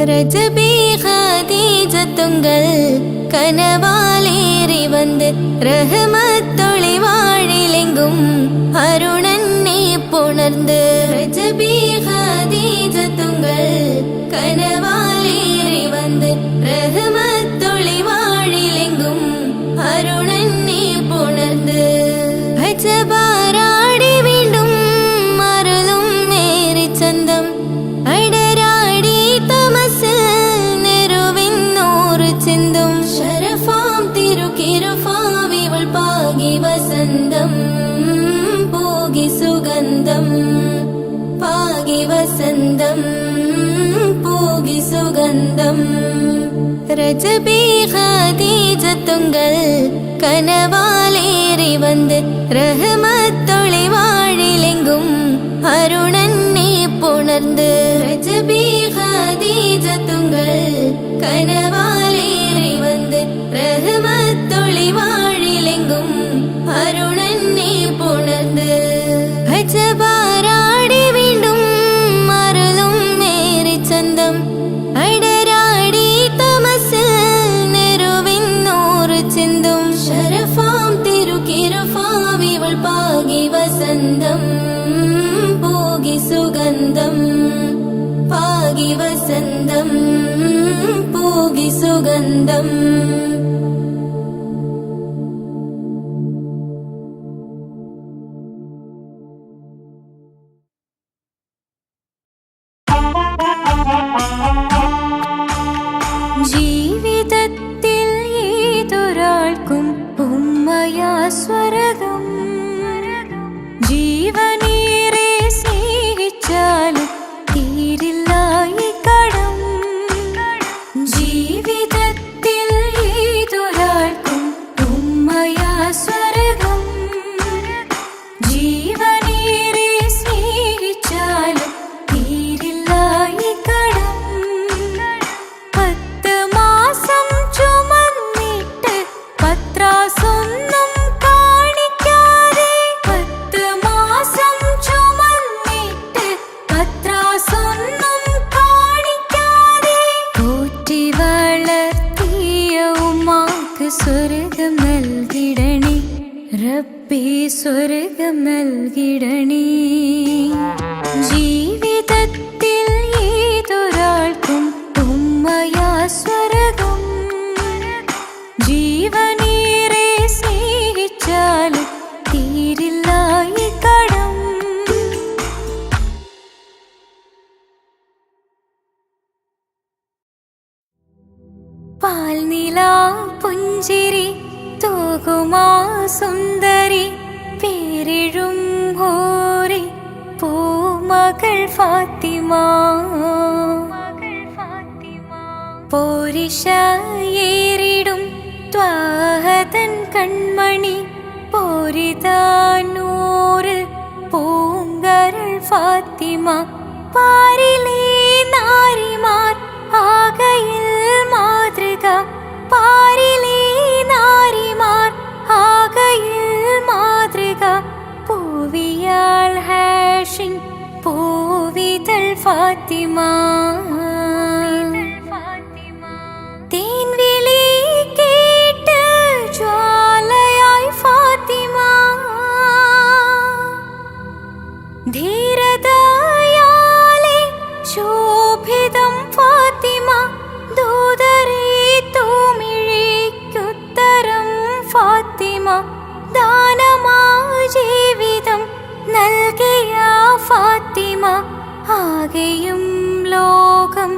ரஜபி ஹதீஜத்துங்கள் கனவாலேறி வந்து ரஹமத்தொளி வாழிலெங்கும் அருணன்னே புணர்ந்து ரஜபி ஹதீஜத்துங்கள் கனவாலேறி வந்து ரஹமத்தொளி வாழிலெங்கும் அருணன்னே புணர்ந்து രജബാരാടി വീണ്ടും മറലും നേരി ചന്തം അടരാടി തമസിൽ നെരുവിന്നോറ് ചിന്തും ശരഫാം തിരുക്കിരുഫാവിവൾ പാകി വസന്തം പോകി സുഗന്ധം പാകി വസന്തം പോകി സുഗന്ധം രജബി ഖദീജത്തുങ്കൾ കനവാലേറി വന്ന് റഹ്മത്തൊളി വാഴിലെങ്കും അരുണനെ പുണർന്ന് രജബി ഖദീജത്തുങ്കൾ കനവാലേറി വന്ന് റഹ്മത്തൊളി വാഴിലെങ്കും അരുണനെ പുണർന്ന് അജബാരാടി വീണ്ടും മറലും നേരി ചന്തം അടരാടി തമസിൽ നെരുവിന്നോറ് ചിന്തും ശരഫാം തിരുക്കിരുഫാവിവൾ പാകി വസന്തം പോകി സുഗന്ധം പാകി വസന്തം പോകി സുഗന്ധം ജീവിതത്തിൽ ഏതൊരാൾക്കും ഉമ്മയാ സ്വർഗം ജീവനേറെ സ്നേഹിച്ചാലും തീരില്ല ഈ കടം ജീവിതത്തിൽ ഏതൊരാൾക്കും ഉമ്മയാ സ്വർഗം ജീവനേറെ സ്നേഹിച്ചാലും തീരില്ല ഈ കടം പത്രാസൊന്നും കാണിക്കാതെ 10 മാസം ചുമന്നിട്ട് പത്രാസൊന്നും കാണിക്കാതെ പോറ്റി വളർത്തിയ ഉമ്മാക്ക് സ്വർഗം നൽകിടണേ റബ്ബേ സ്വർഗം നൽകിടണേ ജീവിതത്തിൽ ഏതൊരാൾക്കും ഉമ്മയാ സ്വർഗം ജീവനേറെ സ്നേഹിച്ചാലും തീരില്ല ഈ കടം പാൽനിലാ പുഞ്ചിരി തൂകുമാ സുന്ദരി പേരിഴും ഹോറി പൂമകൾ ഫാത്തിമ പോരിശയേറിടും ത്വാഹതൻ കൺമണി പോരിതാനൂറ് പൂങ്കരൾ ഫാത്തിമ പാരിലേ നാരിമാർ ആകയിൽ മാതൃക പാരിലേ നാരിമാർ ആകയിൽ മാതൃക പൂവിയാൾ ഹാഷിൻ പൂവിതൾ ഫാത്തിമ തേൻവിളി കേട്ട് ജ്വാലയായി ഫാത്തിമ ധീരതയാലെ ശോഭിതം ഫാത്തിമ ദൂതരേ തൂമിഴിക്കുത്തരം ഫാത്തിമ ദാനമാ ജീവിതം നൽകിയ ഫാത്തിമ ആകെയും ലോകം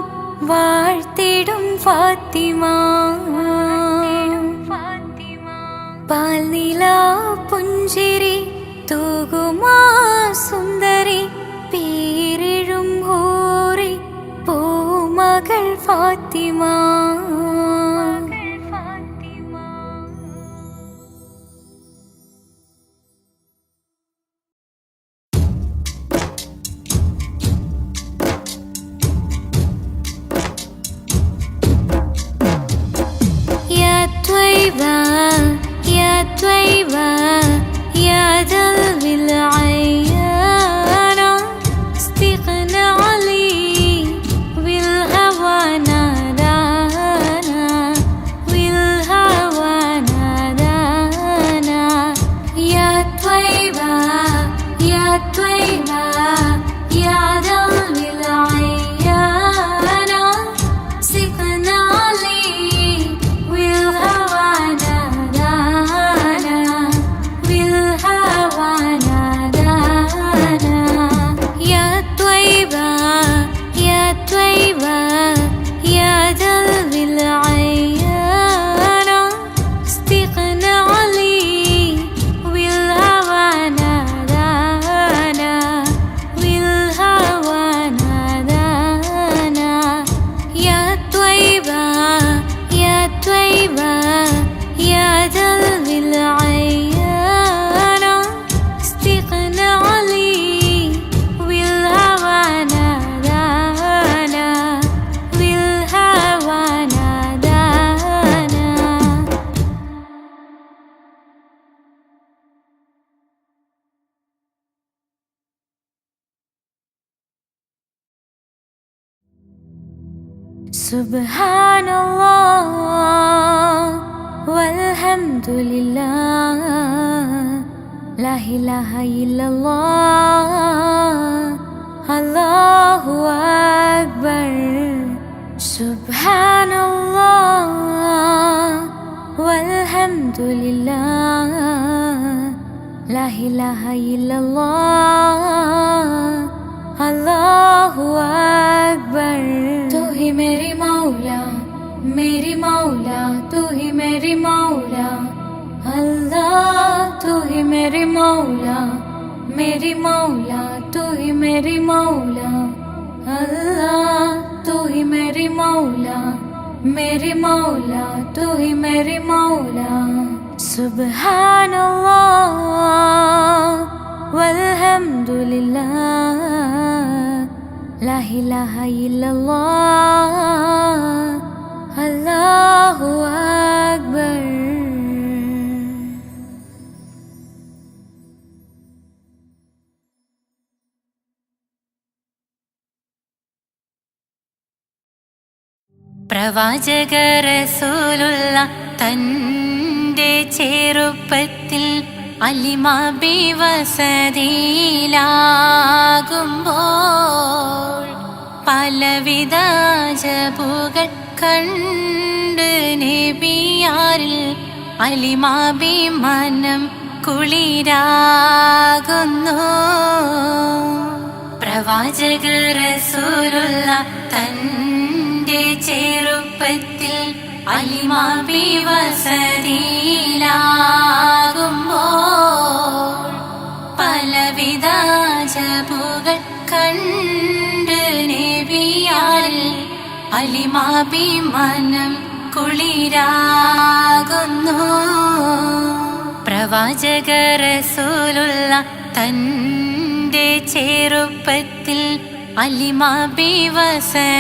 വാഴ്ത്തിടും ഫാത്തിമ പാൽനിലാ പുഞ്ചിരി തൂകുമാ സുന്ദരി പേരിഴും ഹൂറി പൂമകൾ ഫാത്തിമ يا طيبة يا ذل العيان استغنى علي بالهوى نادانا بالهوى نادانا يا طيبة يا طيبة يا ذل العيان استغنى علي بالهوى نادانا بالهوى സുബ്ഹാനല്ലാഹ് വൽഹംദുലില്ലാഹ് ലാ ഇലാഹ ഇല്ലല്ലാഹ് അല്ലാഹു അക്ബർ. സുബ്ഹാനല്ലാഹ് വൽഹംദുലില്ലാഹ് ലാ ഇലാഹ ഇല്ലല്ലാഹ് അല്ലാഹു അക്ബർ. तू ही मेरी मौला तू ही मेरी मौला अल्लाह. तू ही मेरी मौला तू ही मेरी मौला अल्लाह. तू ही मेरी मौला तू ही मेरी मौला. सुब्हानल्लाह वल्हम्दुलिल्लाह ला इलाहा इल्लल्लाह अल्लाहु अक्बर. പ്രവാചക റസൂലുള്ള തൻ്റെ ചെറുപ്പത്തിൽ അലിമാബി വസതിയിലാകുമ്പോൾ പലവിധ ജബുകൾ കണ്ട് നബിയാരിൽ അലിമാബി മനം കുളിരാകുന്നു. പ്രവാചക റസൂലുള്ള തൻ്റെ ചെറുപ്പത്തിൽ അലിമാബി വസതിയിലാകുമ്പോൾ പലവിധ ജബുകൾ കണ്ട് നബിയാരിൽ അലിമാബി മനം കുളിരാകുന്നു. പ്രവാചക റസൂലുള്ള തൻ്റെ ചെറുപ്പത്തിൽ അലിമാബി വസതിയിലാകുമ്പോൾ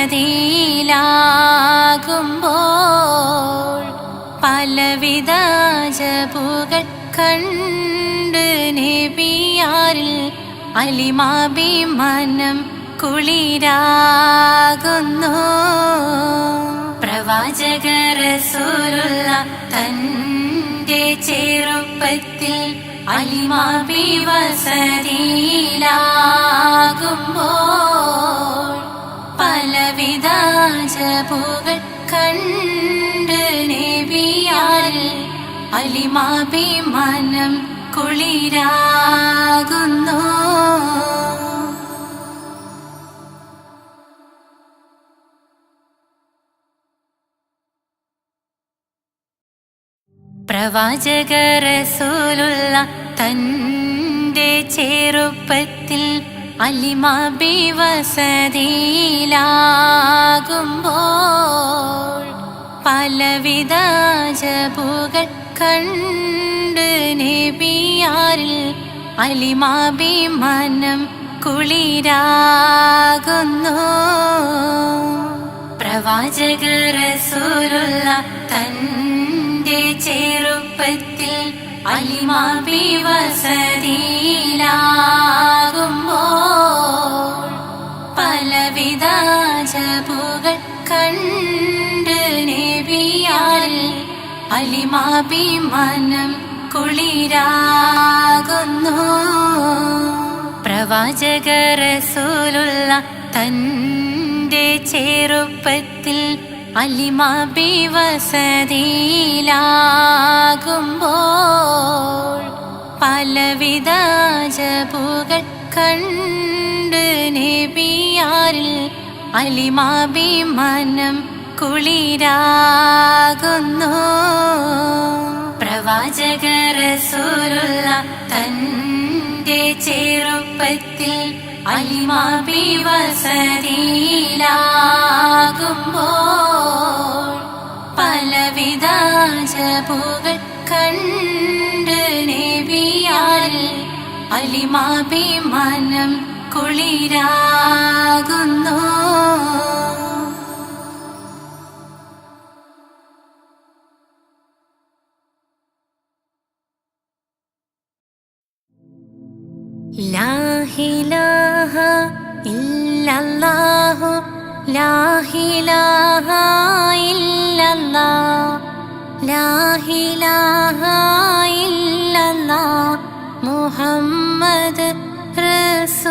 പലവിധ ജബുകൾ കണ്ട് നബിയാരിൽ അലിമാബി മനം കുളിരാകുന്നു. പ്രവാചക റസൂലുള്ള തൻ്റെ ചെറുപ്പത്തിൽ അലിമാബി വസതിയിലാകുമ്പോൾ പലവിധ ജബുകൾ കണ്ട് നബിയാരിൽ അലിമാബി മനം കുളിരാകുന്നു. പ്രവാചക റസൂലുള്ള തൻ്റെ ചെറുപ്പത്തിൽ അലിമാബി വസതിയിലാകുമ്പോൾ പലവിധ ജബുകൾ കണ്ട് നബിയാരിൽ അലിമാബി മനം കുളിരാകുന്നു. പ്രവാചക റസൂലുള്ള തൻ്റെ ചെറുപ്പത്തിൽ അലിമാബി വസതിയിലാകുമ്പോൾ പലവിധ ജബുകൾ കണ്ട് നബിയാരിൽ അലിമാബി മനം കുളിരാകുന്നു. പ്രവാചക റസൂലുള്ള തൻ്റെ ചെറുപ്പത്തിൽ അലിമാബി വസതിയിലാകുമ്പോൾ പലവിധ ജബുകൾ കണ്ട് നബിയാരിൽ അലിമാബി മനം കുളിരാകുന്നു. പ്രവാചക റസൂലുള്ള തൻ്റെ ചെറുപ്പത്തിൽ അലിമാബി വസതിയിലാകുമ്പോൾ പലവിധ ജബുകൾ കണ്ട് നബിയാരിൽ അലിമാബി മനം കുളിരാകുന്നു. ലാ ഇലാഹ ഇല്ലല്ലാഹു ലാ ഇലാഹ ഇല്ലല്ലാഹ് ലാ ഇലാഹ ഇല്ലല്ലാഹ് മുഹമ്മദ് റസൂലുള്ളാഹ്.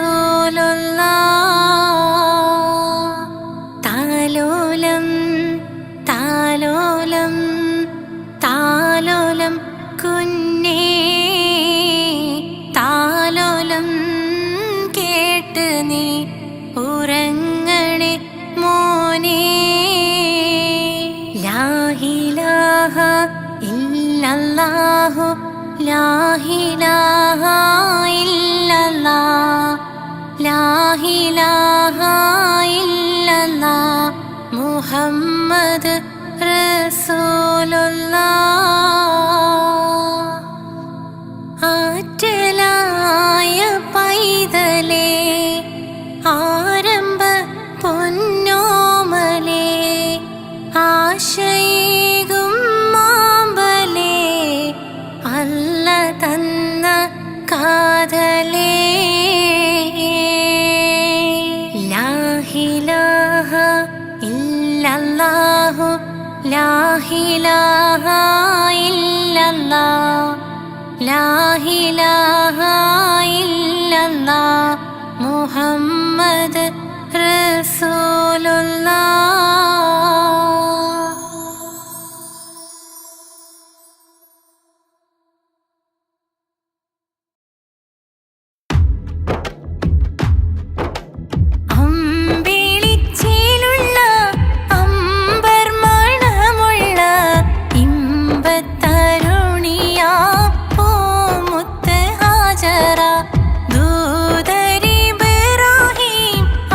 താലോലം താലോലം താലോലം കുഞ്ഞേ താലോലം കേട്ട് നീ ഉറങ്ങണേ മോനെ. ലാ ഇലാഹ ഇല്ലല്ലാഹു ലാ ഇലാഹ ഇല്ലല്ലാഹ് ലാ ഇലാഹ ഇല്ലല്ലാഹ് മുഹമ്മദ് റസൂലുള്ളാഹ്. ആറ്റലായ പൈതലേ ആരംഭ പൊന്നോമലേ ആശയേകും മാമ്പലേ അല്ല തന്ന കാതലേ. ലാ ഇലാഹ ഇല്ലല്ലാഹു ലാ ഇലാഹ ഇല്ലല്ലാഹ് ലാ ഇലാഹ ഇല്ലല്ലാഹ് മുഹമ്മദ് റസൂലുള്ളാഹ്. അമ്പിളിച്ചേലുള്ള അമ്പർ മണമുള്ള ഇമ്പത്തരുണിയാ പൂമുത്ത് ഹാജറ ദൂതരിബ്രാഹീം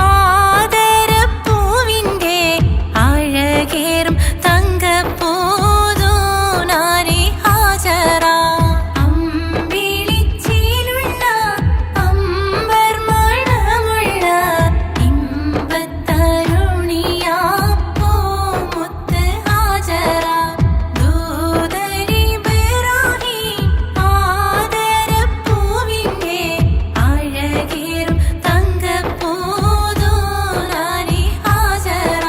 ആദരപ്പൂവിൻ്റെ അഴകേറും തങ്കപ്പൂതൂനാരി ഹാജറ. അമ്പിളിച്ചേലുള്ള അമ്പർ മണമുള്ള ഇമ്പത്തരുണിയാ പൂമുത്ത് ഹാജറ ദൂതരിബ്രാഹീം ആദരപ്പൂവിൻ്റെ അഴകേറും തങ്കപ്പൂതൂനാരി ഹാജറ.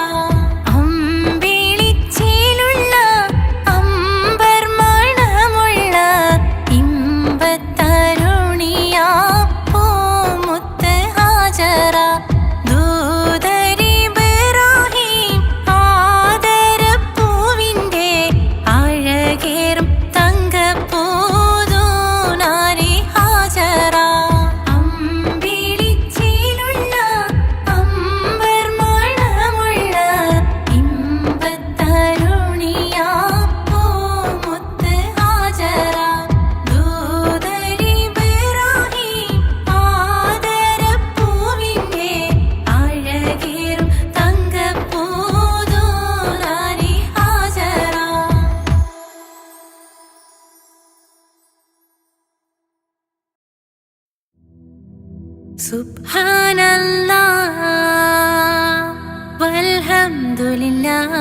അമ്പിളിച്ചേലുള്ള അമ്പർ മണമുള്ള ഇമ്പത്തരുണിയാ പൂമുത്ത് ഹാജറ ദൂതരിബ്രാഹീം ആദരപ്പൂവിൻ്റെ അഴകേറും തങ്കപ്പൂതൂനാരി ഹാജറ. അമ്പിളിച്ചേലുള്ള അമ്പർ മണമുള്ള ഇമ്പത്തരുണിയാ പൂമുത്ത് ഹാജറ ദൂതരിബ്രാഹീം ആദരപ്പൂവിൻ്റെ അഴകേറും തങ്കപ്പൂതൂനാരി ഹാജറ. സുബ്ഹാനല്ലാഹ് വൽഹംദുലില്ലാഹ്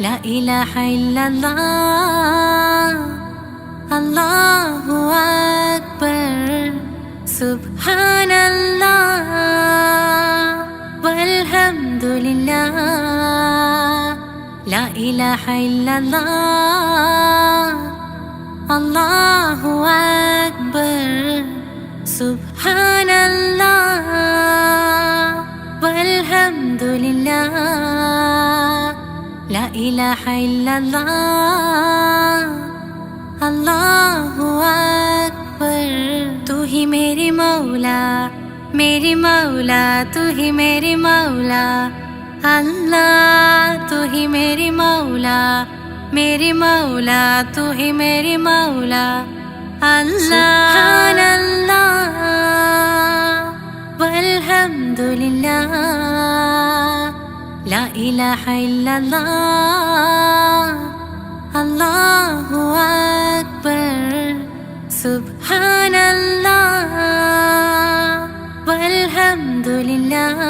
ലാ ഇലാഹ ഇല്ലല്ലാഹ് അല്ലാഹു അക്ബർ. സുബ്ഹാനല്ലാഹ് വൽഹംദുലില്ലാഹ് ലാ ഇലാഹ ഇല്ലല്ലാഹ് അല്ലാഹു അക്ബർ. സുബ്ഹാനല്ലാഹ് വൽഹംദുലില്ലാഹ് ലാ ഇലാഹ ഇല്ലല്ലാഹ് അല്ലാഹു അക്ബർ. तू ही मेरी मौला तू ही मेरी मौला अल्लाह. तू ही मेरी मौला तू ही मेरी मौला अल्लाह. सुब्हानल्लाह वल्हम्दुलिल्लाह ला इलाहा इल्लल्लाह अल्लाहु अक्बर. सुब्हानल्लाह वल्हम्दुलिल्लाह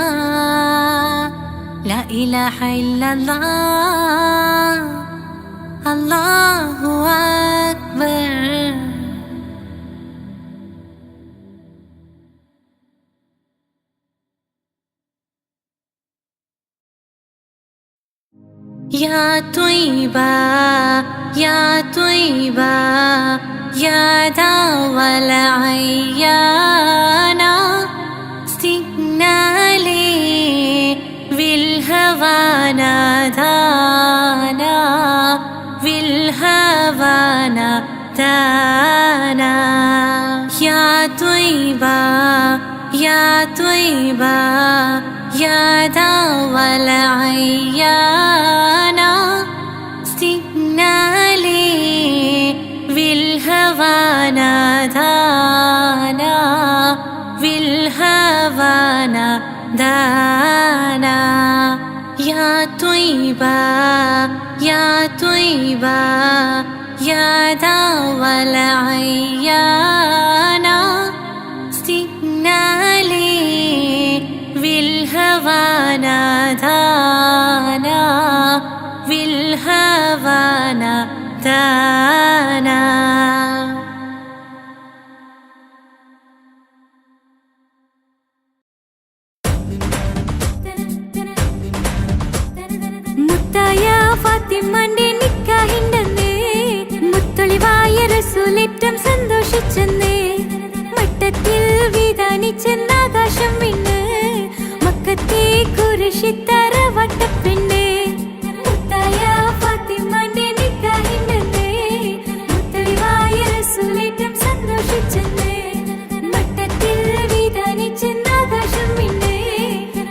ला इलाहा इल्लल्लाह अल्लाहु अक्बर. يا طيبة يا طيبة يا دوا العيانا استقنا لي بالهوى نادانا بالهوى نادانا يا طيبة يا طيبة يا دوا العيانا استقنا لي بالهوى نادانا بالهوى نادانا يا طيبة يا طيبة يا دوا العيانا استقنا لي بالهوى نادانا بالهوى نادانا മുത്തായ ഫാത്തിമന്റെ നിക്കാഹിണ്ടെന്നേ മുത്തൊളിവായ റസൂലേറ്റം സന്തോഷിച്ചെന്നേ മട്ടത്തിൽ വിധാനിച്ചെന്നാകാശം വിണ്ണ് മക്കത്തെ കുരിശിത്തറ വട്ടപ്പെണ്ണേ മുത്തായ ഫാത്തിമന്റെ നിക്കാഹിണ്ടെന്നേ മുത്തൊളിവായ റസൂലേറ്റം സന്തോഷിച്ചെന്നേ മട്ടത്തിൽ വിധാനിച്ചെന്നാകാശം വിണ്ണ്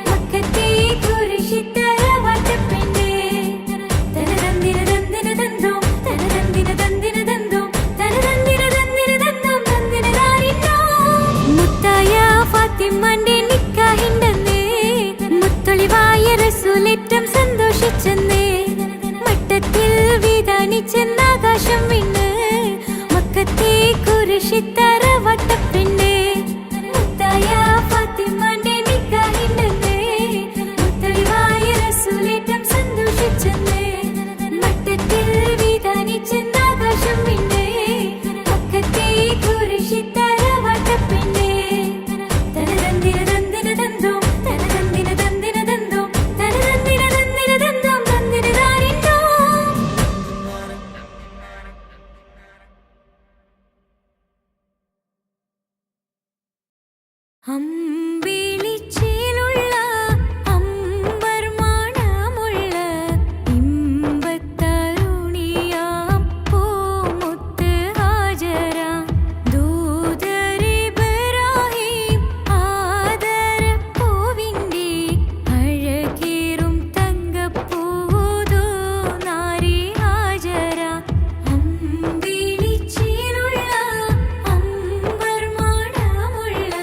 മക്കത്തെ കുരിശിത്തറ ഫാത്തിമന്റെ നിക്കാഹിണ്ടെന്നേ മുത്തൊളിവായ റസൂലേറ്റം സന്തോഷിച്ചെന്നേ മട്ടത്തിൽ വിധാനിച്ചെന്നാകാശം വിണ്ണ് മക്കത്തെ കുരിശിത്തറ വട്ടപ്പെണ്ണേ മുത്തായ ഫാത്തിമന്റെ നിക്കാഹിണ്ടെന്നേ മുത്തൊളിവായ റസൂലേറ്റം സന്തോഷിച്ചെന്നേ മട്ടത്തിൽ വിധാനിച്ചെന്നാകാശം വിണ്ണ് മക്കത്തെ കുരിശിത്തറ വട്ടപ്പെണ്ണേ അമ്പിളിച്ചേലുള്ള അമ്പർ മണമുള്ള ഇമ്പത്തരുണിയാം പൂമുത്ത് ഹാജര ദൂതരിബ്രാഹിം ആദരപ്പൂവിൻ്റെ അഴകേറും തങ്കപ്പൂതോ നാരി ഹാജര അമ്പിളിച്ചേലുള്ള അമ്പർ മണമുള്ള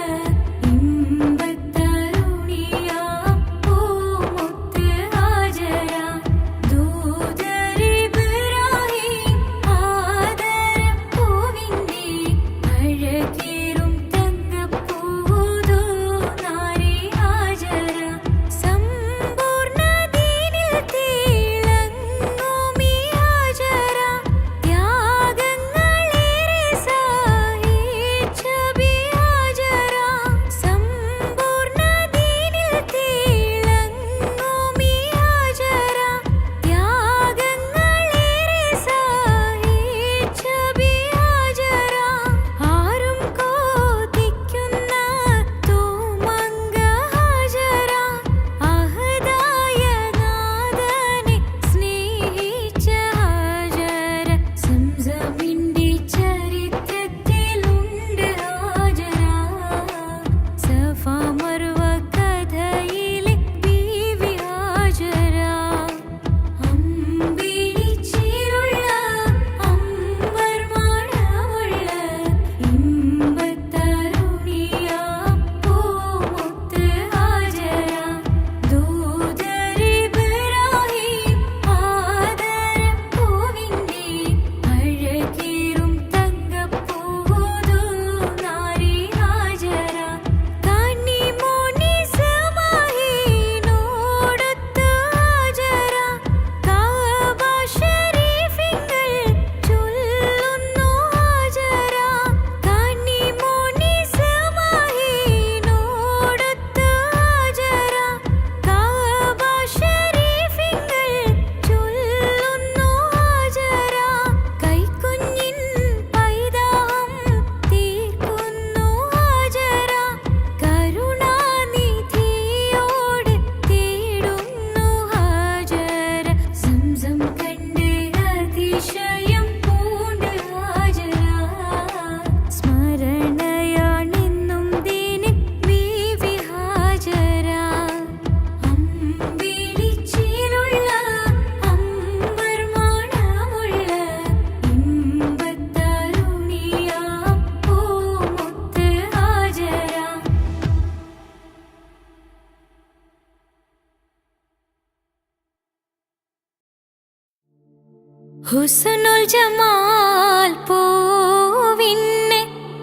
ഹുസ്നുൽ ജമാൽ പൂവിന്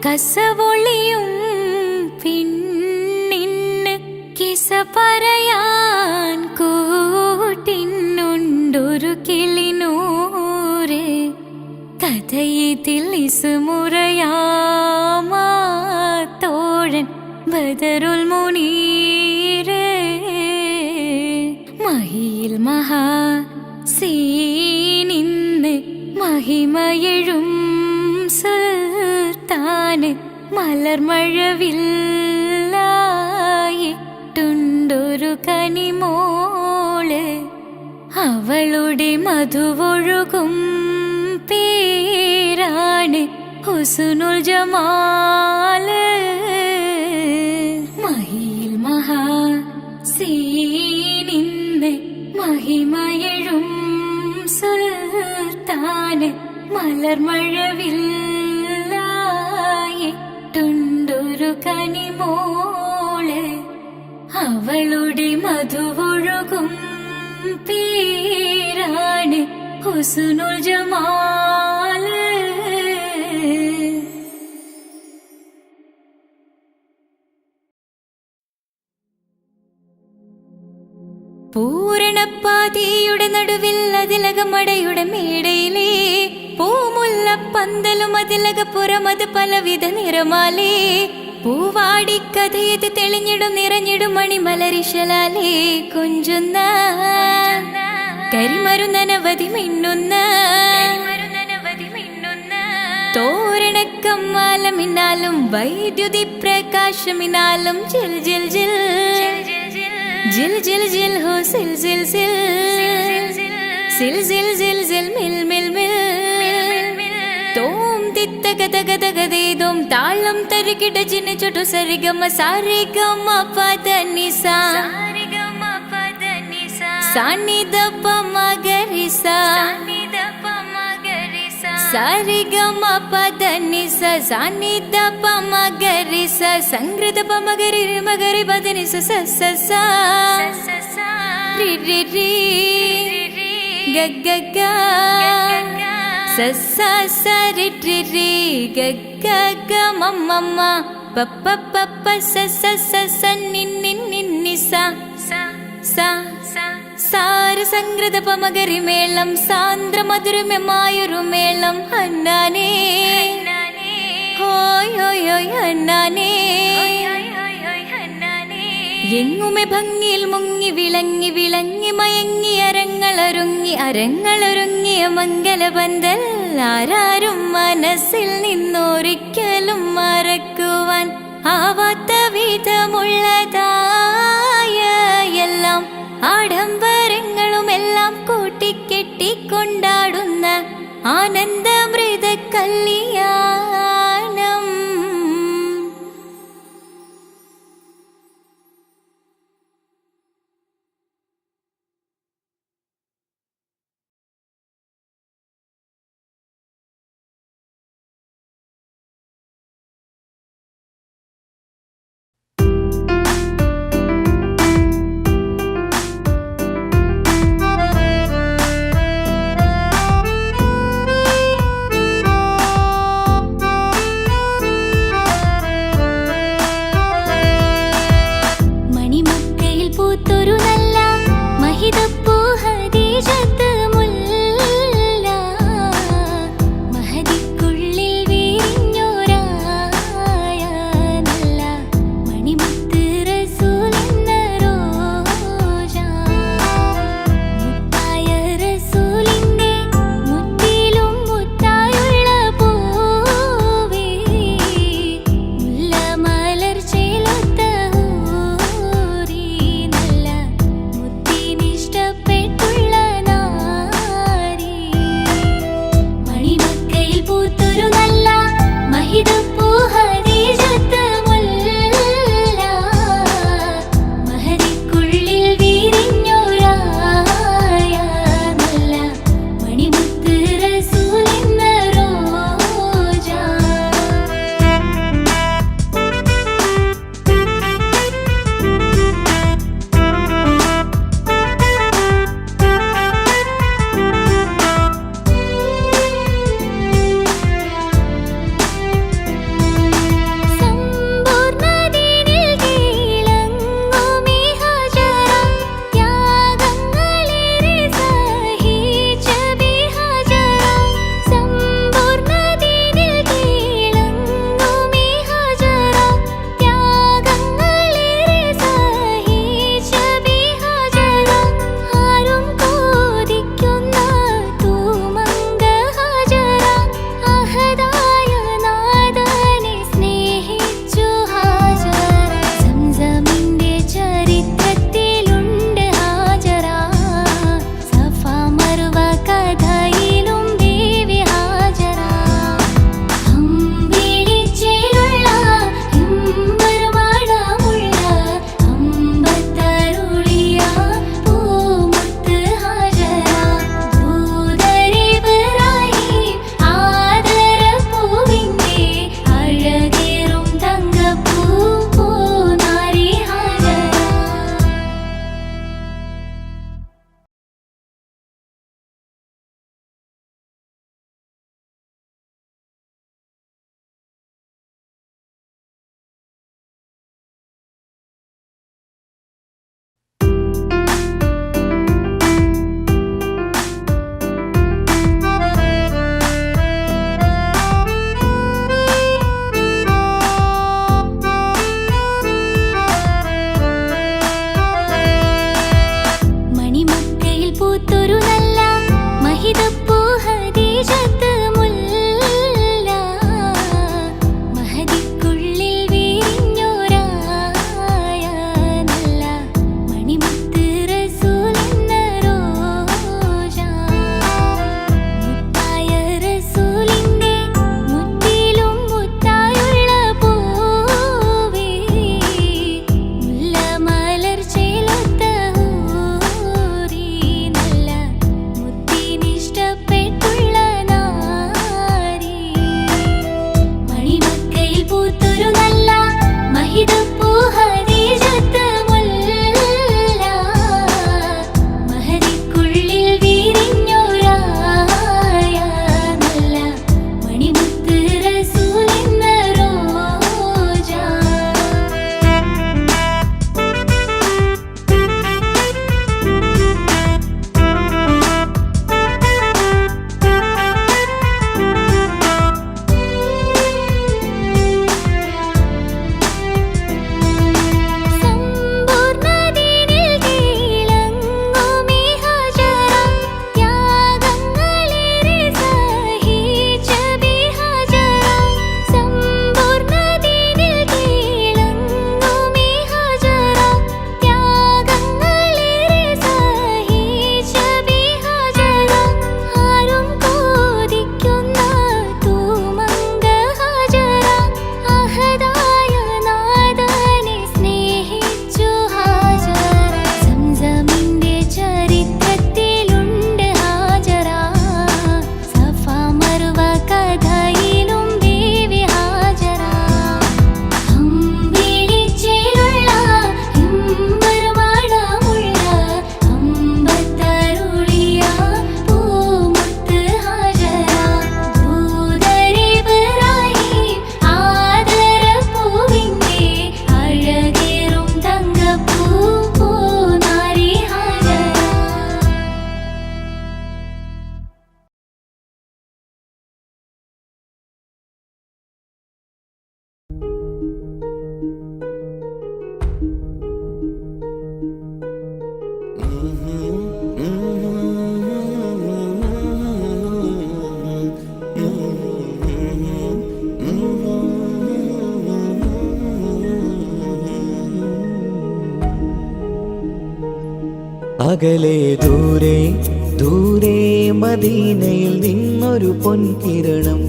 കസവൊളിയും പിന്നിന് കിസ പറയാൻ കൂട്ടിനുണ്ടൊരു കിളിനൂറ് കഥയിതിൽ ഇസുമുറയാമാത്തോഴൻ ബദറുൽ മുനീറ് മഹിയിൽ മഹാ സീനിന്ന് മഹിമയെഴും സുൽത്താന് മലർമഴവില്ലായിട്ടുണ്ടൊരു കനിമോള് അവളുടെ മധുവൊഴുകും പേരാണ് ഹുസ്നുൽ ജമാല് മഹിയിൽ മഹാ സീനിന്ന് മഹിമയെഴും സുൽത്താന് മലർമഴവില്ലായിട്ടുണ്ടൊരു കനിമോള് അവളുടെ മധുവൊഴുകും പേരാണ് ഹുസ്നുൽ ജമാല് പൂരണപ്പാതിയുടെ നടുവിൽ അതിലകമടയുടെ മേടയിലേ പൂമുല്ലപ്പന്തലും അതിലകപ്പുറമത് പലവിധ നിറമാലേ പൂവാടിക്കഥയത് തെളിഞ്ഞിടും നിറഞ്ഞിടും മണിമലരിശലാലേ കൊഞ്ചുന്ന കരിമരുന്നനവധി മിന്നുന്ന തോരണക്കമ്മാലമിനാലും വൈദ്യുതി പ്രകാശമിനാലും ജിൽ ജിൽ ജിൽ ജിൽ ജിൽ ജിൽ ഹോ സിൽ സിൽ സിൽ സിൽ സിൽ സിൽ സിൽ മിൽ മിൽ മിൽ തോം തിത്ത ഗദ ഗദ ഗദേദോം താളം തരികിട ജിന ചൊട്ടു സരിഗമ സാരിഗമ പദ നിസ സാനിദ പമഗരിസ സാരിഗമ പദ നിസ സാനിദ പമഗരിസ സംഗൃത പമഗരി മഗരി പദ നിസ സ സ സ രി രി രി ഗ ഗ ഗ സ സ സ രി രി രി ഗ ഗ ഗ മ മ മ പ പ പ പ സ സ സ സ നി നി നി നി സ സ സാര സംഗൃത പമഗരി മേളം സാന്ദ്ര മധുരമമായൊരു മേളം ഹന്നാനേ ഹോയ് ഹോയ് ഹോയ് ഹന്നാനേ എങ്ങുമെ ഭംഗിയിൽ മുങ്ങി വിളങ്ങി വിളങ്ങി മയങ്ങി അരങ്ങളൊരുങ്ങിയ മംഗലബന്ധൽ ആരാരും മനസ്സിൽ നിന്നൊരിക്കലും മറക്കുവാൻ ആവാത്ത വിധമുള്ളതായ എല്ലാം ആഡംബരങ്ങളുമെല്ലാം കൂട്ടിക്കെട്ടിക്കൊണ്ടാടുന്ന ആനന്ദമൃത കല്യാണം പൂത്തൊരു നല്ല മഹിതപ്പൂ ഹദീജത്ത് മുല്ല മഹദിക്കുള്ളിൽ വിരിഞ്ഞൊരായ നല്ല മണിമുത്ത് റസൂലിന്ന റോജ. അകലെ ദൂരെ ദൂരെ മദീനയിൽ നിന്നൊരു പൊൻകിരണം,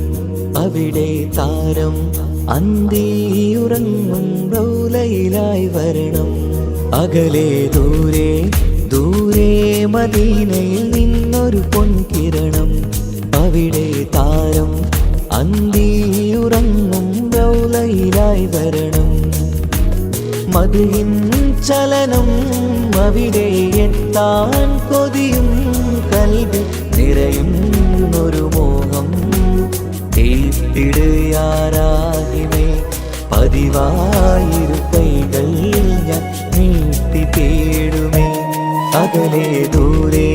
അവിടെ താരം അന്തിയുറങ്ങും റൗലയിലായി വരണം. അകലെ ദൂരെ ദൂരെ മദീനയിൽ നിന്നൊരു പൊൻകിരണം, അവിടെ താരം അന്തിയുറങ്ങും റൗലയിലായി വരണം. മദിഹിൻ ചലനം അവിടെ എത്താൻ കൊതിയും കൽബിൽ നിറയുന്നൊരു മോഹം. തീർത്തിടുയാരാഹിമേ പതിവായിരു കൈകൾ ഞാൻ നീട്ടി തേടുമേ. അകലെ ദൂരെ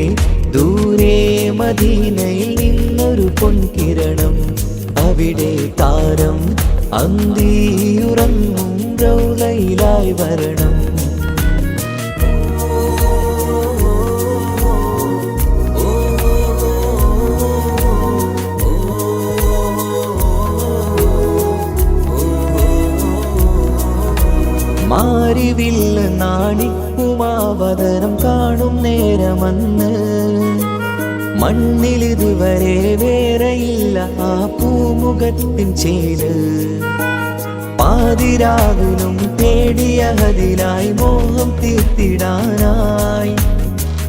ദൂരെ മദീനയിൽ നിന്നൊരു പൊൻകിരണം, അവിടെ താരം അന്തിയുറങ്ങും റൗലയിലായി വരണം. മാരിവില്ല് നാണിക്കുമാവതരം കാണും നേരമന്ന്, മണ്ണിലിതുവരെ വേറെയില്ല ആ പൂമുഖത്തിൻ ചേല്. പാതിരാവിലും തേടിയ ഹദിലായി മോഹം തീർത്തിടാനായി,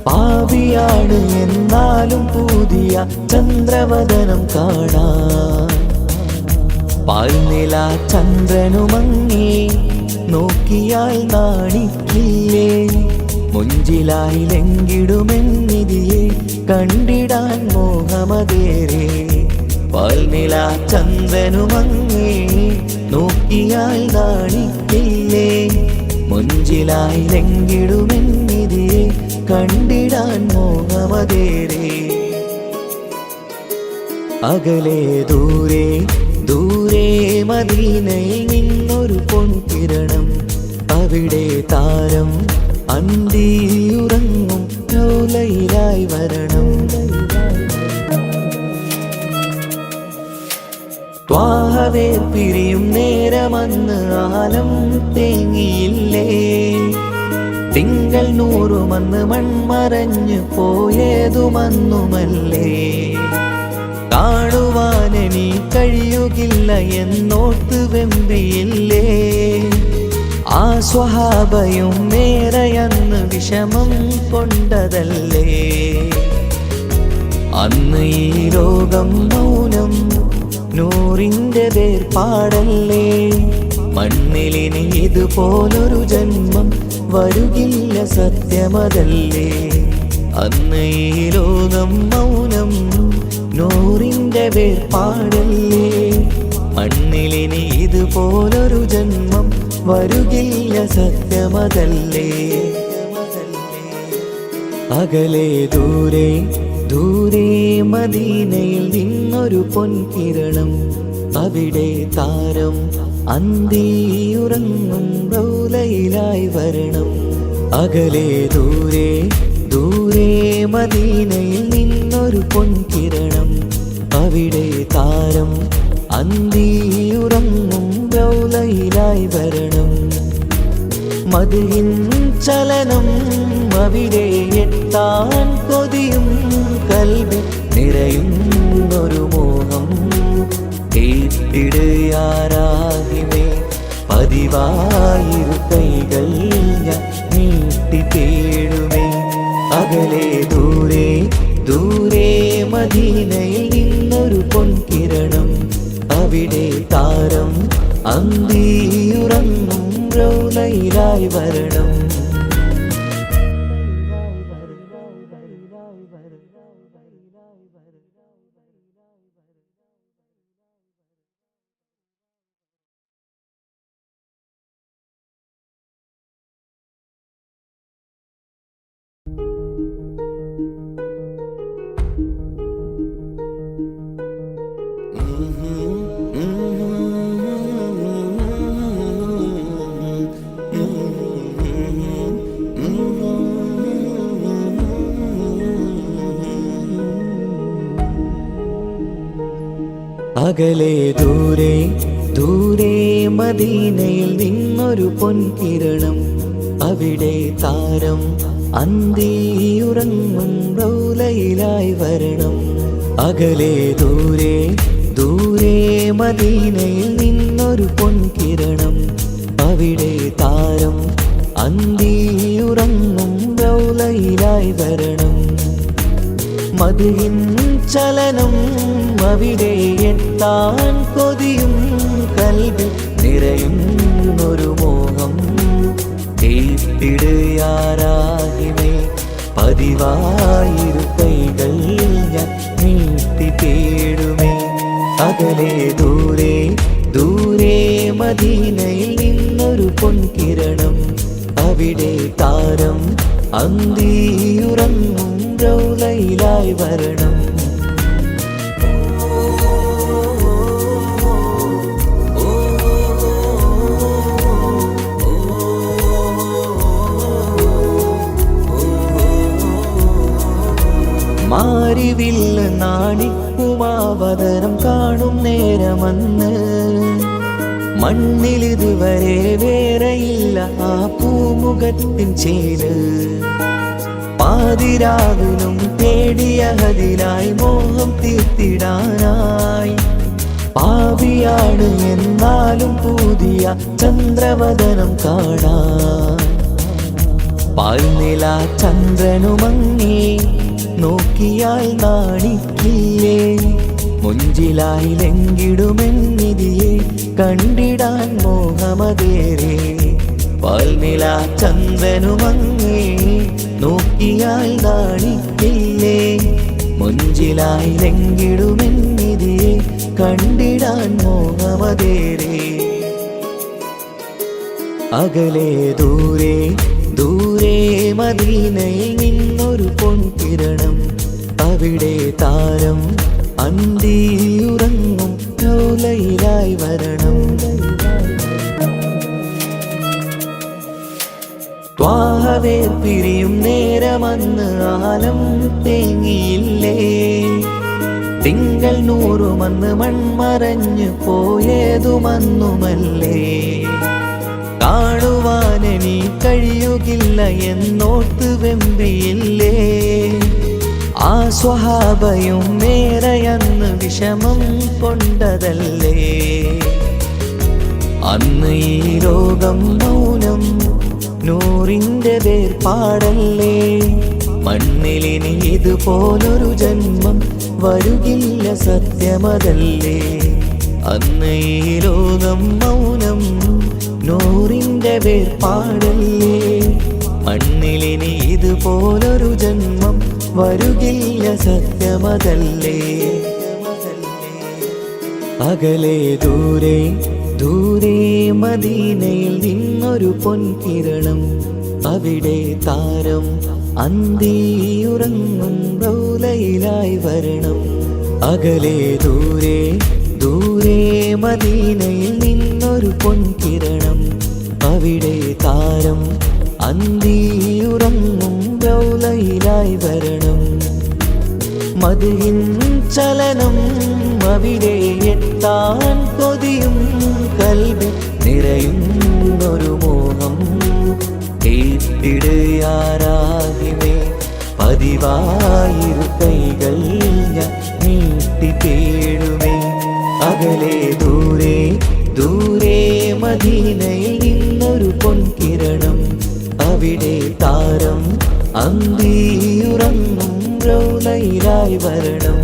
പാപിയാണ് എന്നാലും പുതിയ ചന്ദ്രവദനം കാണാൻ. പാൽനില ചന്ദ്രനുമങ്ങി നോക്കിയാൽ നാണിക്കില്ലേ, മുഞ്ചിലായി ലംഘിടുമെന്നിതിയെ കണ്ടിടാൻ മോഹമതേരെ. പാൽനില ചന്ദ്രനുമങ്ങി നോക്കിയാൽ നാണിക്കില്ലേ, മുഞ്ചിലായി ലംഘിടുമെന്നിതിയെ കണ്ടിടാൻ മോഹമതേരെ. അകലെ ദൂരെ ദൂരെ മദീനയിൽ നിന്നൊരു പൊൻകിരണം, അവിടെ താരം അന്തിയുറങ്ങും റൗലയിലായി വരണം. ത്വാഹവേ പിരിയും നേരമന്ന് ആലം തേങ്ങിയില്ലേ, തിങ്കൾ നൂറുമന്ന് മൺമറഞ്ഞു പോയതുമന്നുമല്ലേ. കാണുവാനെനി കഴിയുകില്ല എന്നോർത്ത് വെമ്പിയില്ലേ, ആ സ്വഹാബയും നേരെയന്ന് വിഷമം കൊണ്ടതല്ലേ. അന്ന് ഈ ലോകം മൗനം നൂറിൻ്റെ വേർപാടല്ലേ, മണ്ണിലിനി ഇതുപോലൊരു ജന്മം വരുകില്ല സത്യമതല്ലേ. അന്ന് ഈ ലോകം മൗനം നൂറിൻ്റെ വേർപാടല്ലേ. മണ്ണിലിനി ഇതുപോലൊരു ജന്മം വരുകില്ല സത്യമതല്ലേ. അകലെ ദൂരെ ദൂരെ മദീനയിൽ നിന്നൊരു പൊൻകിരണം, അവിടെ താരം അന്തിയുറങ്ങും റൗലയിലായി വരണം. അകലെ ദൂരെ ദൂരെ മദീനയിൽ നിന്നൊരു പൊൻകിരണം, അവിടെ താരം അന്തിയുറങ്ങും റൗലയിലായി വരണം. മദ്ഹിൻ ചലനം അവിടെ എത്താൻ കൊതിയും കൽബിൽ നിറയുന്നൊരു മോഹം. കേട്ടിടയാരാഹിമേ പതിവായിരു കൈകൾ ഞാൻ നീട്ടി തേടുമേ. അകലെ ദൂരെ ദൂരെ മദീനയിൽ നിന്നൊരു പൊൻകിരണം, അവിടെ താരം അന്തിയുറങ്ങും റൗലയിലായി വരണം. അകലെ ദൂരെ ദൂരെ മദീനയിൽ നിന്നൊരു പൊൻകിരണം, അവിടെ താരം അന്തിയുറങ്ങും റൗലയിലായി വരണം. അകലെ ദൂരെ ദൂരെ മദീനയിൽ നിന്നൊരു പൊൻകിരണം, അവിടെ താരം അന്തിയുറങ്ങും റൗലയിലായി വരണം. മദ്ഹിൻ ചലനം അവിടെ എത്താൻ കൊതിയും കൽബിൽ നിറയുന്നൊരു മോഹം. കേട്ടിടയാരാഹിമേ പതിവായിരു കൈകൾ ഞാൻ നീട്ടി തേടുമേ. അകലെ ദൂരെ ദൂരെ മദീനയിൽ നിന്നൊരു പൊൻകിരണം, അവിടെ താരം അന്തിയുറങ്ങും റൗലയിലായി വരണം. മാരിവില്ല് നാണിക്കുമാവതരം കാണും നേരമന്ന്, മണ്ണിലിതുവരെ വേറെയില്ല ആ പൂമുഖത്തിൻ ചേര്. പാതിരാവിലും തേടിയതിനായി മോഹം തീർത്തിടാനായി, പാപിയാണ് എന്നാലും പുതിയ ചന്ദ്രവദനം കാണാൻ. പാൽനില ചന്ദ്രനുമങ്ങി നോക്കിയാൽ നാണിക്കില്ലേ, മുഞ്ചിലായി ലംഘിടുമെന്നിതിയെ കണ്ടിടാൻ മോഹമതേറെ. പാൽനില ചന്ദ്രനുമങ്ങി നോക്കിയാൽ നാണിക്കില്ലേ, മുഞ്ചിലായി ലംഘിടുമെന്നിതിയെ കണ്ടിടാൻ മോഹമതേറെ. അകലെ ദൂരെ ദൂരെ മദീനയിൽ നിന്നൊരു പൊൻകിരണം, അവിടെ താരം അന്തിയുറങ്ങും റൗലയിലായി വരണം. ത്വാഹവേർ പിരിയും നേരമന്ന് ആലം തേങ്ങിയില്ലേ, തിങ്കൾ നൂറുമന്ന് മൺമറഞ്ഞു പോയതുമന്നുമല്ലേ. കാണുവാനെനി കഴിയുകില്ല എന്നോർത്ത് വെമ്പിയില്ലേ, ആ സ്വഹാബയും മേറയന്ന് വിഷമം കൊണ്ടതല്ലേ. അന്ന് ഈ ലോകം മൗനം നൂറിൻ്റെ വേർപാടല്ലേ. മണ്ണിലിനി ഇതുപോലൊരു ജന്മം വരുകില്ല സത്യമതല്ലേ. അന്ന് ഈ ലോകം മൗനം നൂറിൻ്റെ വേർപാടല്ലേ. മണ്ണിലിനി ഇതുപോലൊരു ജന്മം വരുകില്ല, സത്യമതല്ലേ. അകലെ ദൂരെ ദൂരെ മദീനയിൽ നിന്നൊരു പൊൻകിരണം, അവിടെ താരം അന്തിയുറങ്ങും റൗലയിലായി വരണം. അകലെ ദൂരെ ദൂരെ മദീനയിൽ നിന്നൊരു പൊൻകിരണം, അവിടെ താരം അന്തിയുറങ്ങും റൗലയിലായി വരണം. മദ്ഹിൻ ചലനം അവിടെ എത്താൻ കൊതിയും, കൽബിൽ നിറയുന്നൊരു മോഹം കേട്ടിടയാരാകിമേ. പതിവായിരു കൈകൾ ഞാൻ നീട്ടി തേടുമേ. അകലെ ദൂരെ ദൂരെ മദീനയിൽ നിന്നൊരു പൊൻകിരണം, അവിടെ താരം അന്തിയുറങ്ങും റൗലയിലായി വരണം.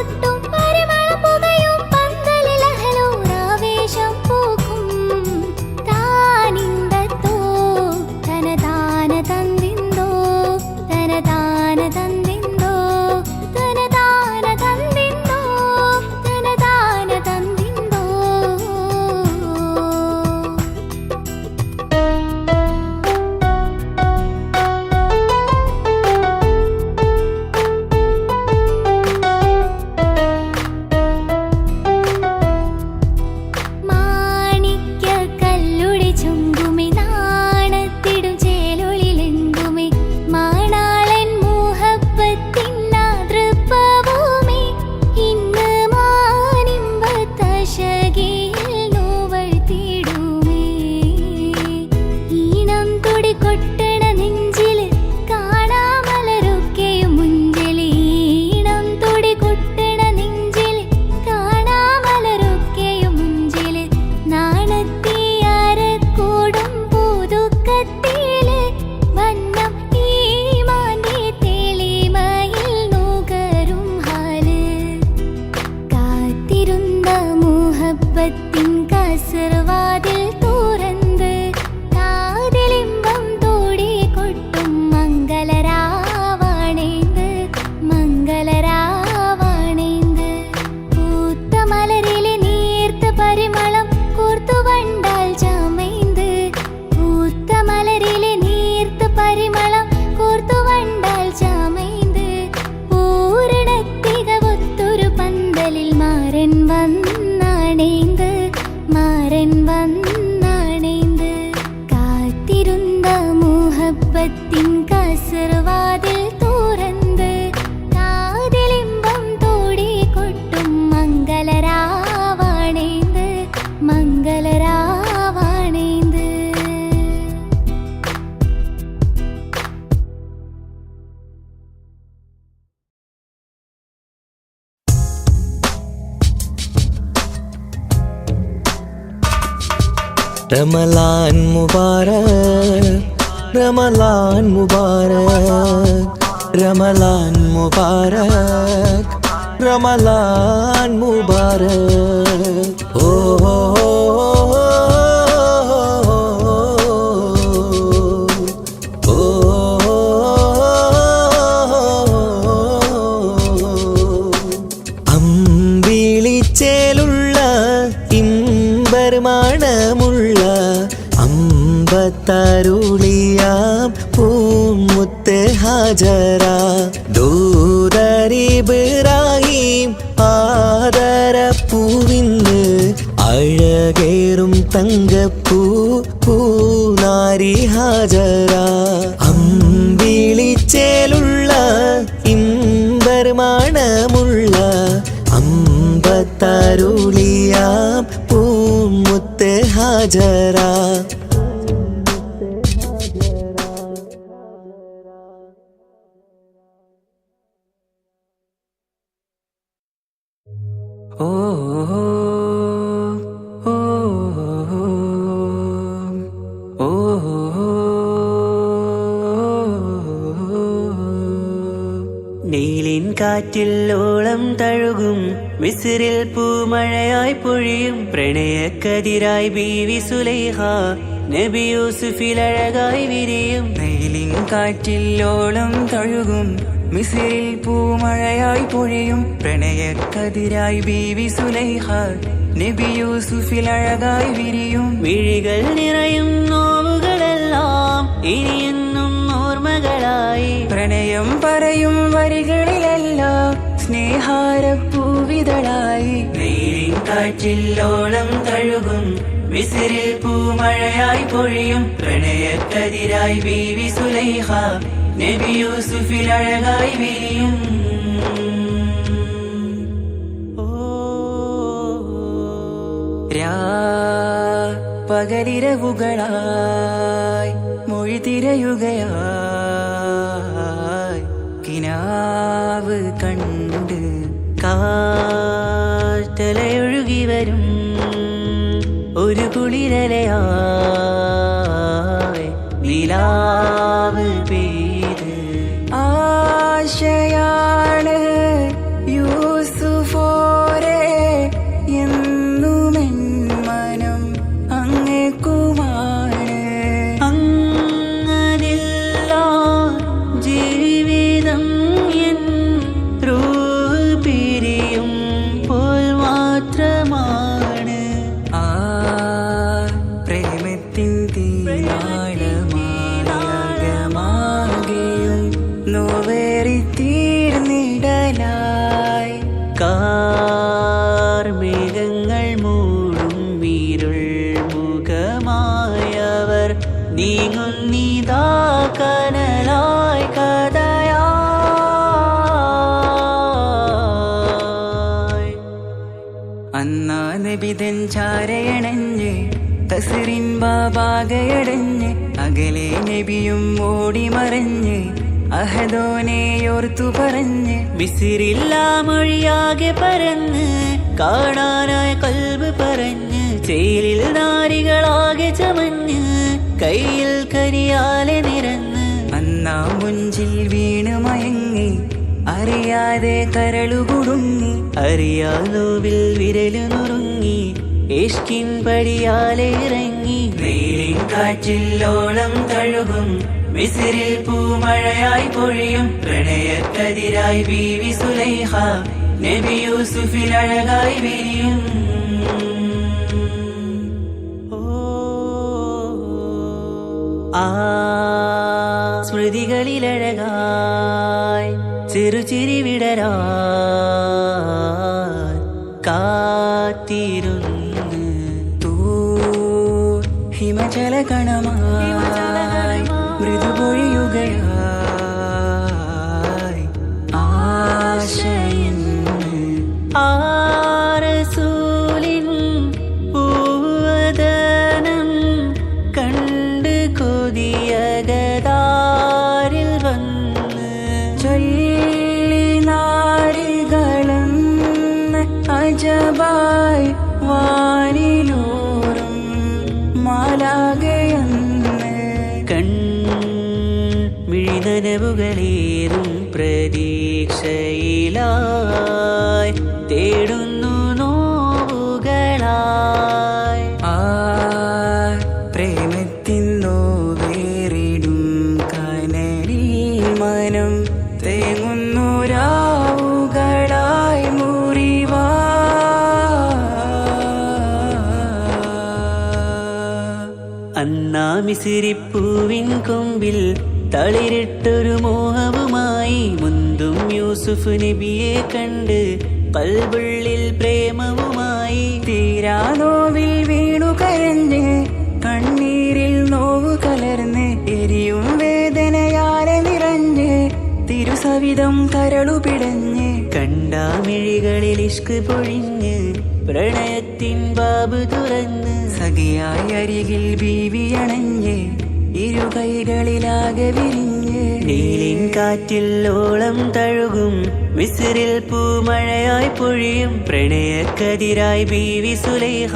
കൊട്ടും പരിമളം പുകയും പന്തലിൽ അഹലോരാവേശം പൂക്കും. താനിന്തത്തോ തനതാന തന്തിന്തോ തനതാന തന്തിന്തോ തനതാന തന്തിന്തോ തനതാന തന്തിന്തോ. മാണിക്യക്കല്ലുടി ചുങ്കുമി നാണത്തിടും ചേലൊളിലെങ്കുമി മാണാളൻ മോഹപ്പത്തിൻ ആതൃപ്പഭൂമി. ഇന്ന് മാനിമ്പത്തശകിയിൽ നോവഴ്ത്തിടുമേ. ഈണം തുടി കൊട്ടണ നെഞ്ചില് കാണാമലരൊക്കെയും മുഞ്ചില്. ഈണം തുടി കൊട്ടണ നെഞ്ചില് കാണാമലരൊക്കെയും മുഞ്ചില്. നാണത്തിയാരക്കൂടും പുതുക്കത്തില് വന്നം ഈ മാന്റെ തെളിമയിൽ നുകരും ഹാല്. കാത്തിരുന്ന മുഹബത്തിൻ കസർവാതിൽ തുറന്ന് കാതിലിമ്പം തോടി കൊട്ടും മംഗളരാവാണേന്ത് മംഗളരാവാണേന്ത്. പൂത്ത മലരിലെ നീർത്ത പരിമളം കൂർത്തു വണ്ടാൽ ചമൈന്ത്. പൂത്ത മലരിലെ നീർത്ത പരിമളം കൂർത്തു വണ്ടാൽ ചമൈന്ത്. പൂരണത്തികവൊത്തൊരു പന്തലിൽ മാരൻ വന്നാണേന്ത് മാരൻ വന്നാണേന്ത്. കാത്തിരുന്ന മുഹബത്തിൻ കസർവാതിൽ തുറന്ന് കാതിലിമ്പം തോടി കൊട്ടും മംഗളരാവാണേന്ത് മംഗളരാവാണേന്ത്. റമലാൻ മുബാരക് റമലാൻ മുബാരക് റമലാൻ മുബാരക് റമലാൻ മുബാരക്. ഓ അമ്പിളിച്ചേലുള്ള ഇമ്പർമാണമുള്ള അമ്പത്തരുളിയാം പൂമുത്ത് ഹാജറ. ദൂതരിബ്രാഹിം ആദരപ്പൂവിന്ന് അഴകേറും തങ്കപ്പൂ പൂനാരി ഹാജറ. അമ്പിളിച്ചേലുള്ള ഇമ്പർമാണമുള്ള അമ്പത്തരുളിയാം പൂമുത്ത് ഹാജറ. ഓ ഓ ഓ നീലിൻ കാറ്റിൽ ഓളം തഴുകും മിസ്രിൽ പൂമഴയായി പൊഴിയും പ്രണയക്കതിരായി ബീവി സുലൈഹ നബി യൂസുഫിൽ അഴകായി വിരിയും. നീലിൻ കാറ്റിൽ ഓളം തഴുകും മിസ്രിൽ പൂമഴയായി പൊഴിയും പ്രണയക്കതിരായി ബീവി സുലൈഹ നബി യൂസുഫിൽ അഴകായി വിരിയും. മിഴികൾ നിറയും നോവുകളെല്ലാം ഇനിയെന്നും ഓർമ്മകളായി പ്രണയം പറയും വരികളിലെല്ലാം സ്നേഹാരപ്പൂവിതളായി. നീലിൻ കാറ്റിൽ ഓളം തഴുകും മിസ്രിൽ പൂമഴയായി പൊഴിയും പ്രണയക്കതിരായി ബീവി സുലൈഹ നബി യൂസുഫിൽ അഴകായി വിരിയും. പകലിരവുകളായി മൊഴി തിരയുകയായി കിനാവ് കണ്ട് കാറ്റലയൊഴുകി വരും ഒരു കുളിരലയായി നിലാവ് പെയ്ത് ആശയാണ് യൂസുഫ് നിഴലായി കാർമേഘങ്ങൾ മൂടും ഇരുൾ മുഖമായവർ നീങ്ങുന്നിതാ കനലായി കഥയായി. അന്നാ നബിതൻ ചാരയണഞ്ഞ് തസ്റിൻ ബാബാകയടഞ്ഞ് അകലെ നബിയും ഓടി മറഞ്ഞ് അഹദോനെയോർത്തു പറഞ്ഞ് മിസിറില്ലാ മൊഴിയാകെ പരന്ന് കാണാനായി കൽബ് പറഞ്ഞ് ചേലിൽ നാരികളാകെ ചമഞ്ഞ് കയ്യിൽ കരിയാലെ നിരന്ന് അന്നാം മുഞ്ചിൽ വീണ് മയങ്ങി അറിയാതെ കരളുകുടുങ്ങി അറിയാലോവിൽ വിരലു നുറുങ്ങി ഇഷ്കിൻ പടിയാലെ ഇറങ്ങി വെയിലിൻ കാറ്റില്ലോളം തഴുകും മിസിറിൽ പൂമഴയായി പൊഴിയും പ്രണയക്കതിരായി ബീവി സുലൈഹ നബി യൂസുഫിൽ അഴകായി വിരിയും. ആ സ്മൃതികളിലഴകായി ചെറുചിരി വിടരാ കാത്തിരുന്ന് ഹിമജല കണമായി മൃദുപൊഴിയുകയായി ആശയിൻ ആരസൂലിൻ പൂവദനം കണ്ട് കൊതിയകതാരിൽ വന്ന് ചൊല്ലി നാരികളെന്ന് അജബായി വാനിലൂറും മാലാകയെന്ന് കൺമിഴിനനവുകളേറും പ്രതീക്ഷയിലായി തേടുന്നു നോവുകളായി ആ പ്രേമത്തിൻ നോവേറിടും കനലിൽ മനം തേങ്ങുന്നു രാവുകളായി മുറിവാ. അന്നാ മിസിരിപ്പൂവിൻ കൊമ്പിൽ തളിരിട്ടൊരു മോഹവുമായി മുന്തും യൂസുഫ് നബിയെ കണ്ട് കൽബുള്ളിൽ പ്രേമവുമായി തീരാ നോവിൽ വീണു കരഞ്ഞ് കണ്ണീരിൽ നോവ് കലർന്ന് എരിയും വേദനയാലെ നിറഞ്ഞ് തിരുസവിധം കരളു പിടഞ്ഞ് കണ്ടാമിഴികളിൽ ഇഷ്ക് പൊഴിഞ്ഞ് പ്രണയത്തിൻ ബാബ് തുറന്ന് സഖിയായി അരികിൽ ബീവി അണഞ്ഞ് ഇരു കൈകളിലാകെ വിരിഞ്ഞ് നീലിൻ കാറ്റില്ലോളം തഴുകും മിസിറിൽ പൂമഴയായി പൊഴിയും പ്രണയക്കതിരായി ബീവി സുലൈഹ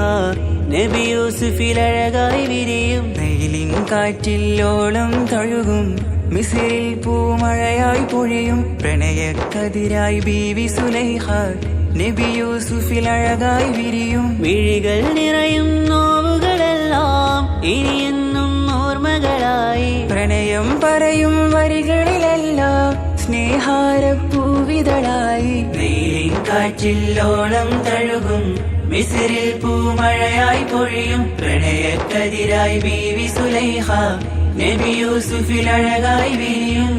നബി യൂസുഫിൽ അഴകായി വിരിയും. നീലിൻ കാറ്റില്ലോളം തഴുകും മിസിറിൽ പൂമഴയായി പൊഴിയും പ്രണയക്കതിരായി ബീവി സുലൈഹ നബി യൂസുഫിൽ അഴകായി വിരിയും. മിഴികൾ നിറയും നോവുകളെല്ലാം ഇനിയെന്നും ഓർമ്മകളായി പ്രണയം പറയും വരികളിലെല്ലാം സ്നേഹാരപ്പൂവിതളായി. നീലിൻ കാറ്റില്ലോളം തഴുകും മിസിറിൽ പൂമഴയായി പൊഴിയും പ്രണയക്കതിരായി ബീവി സുലൈഹ നബി യൂസുഫിൽ അഴകായി വിരിയും.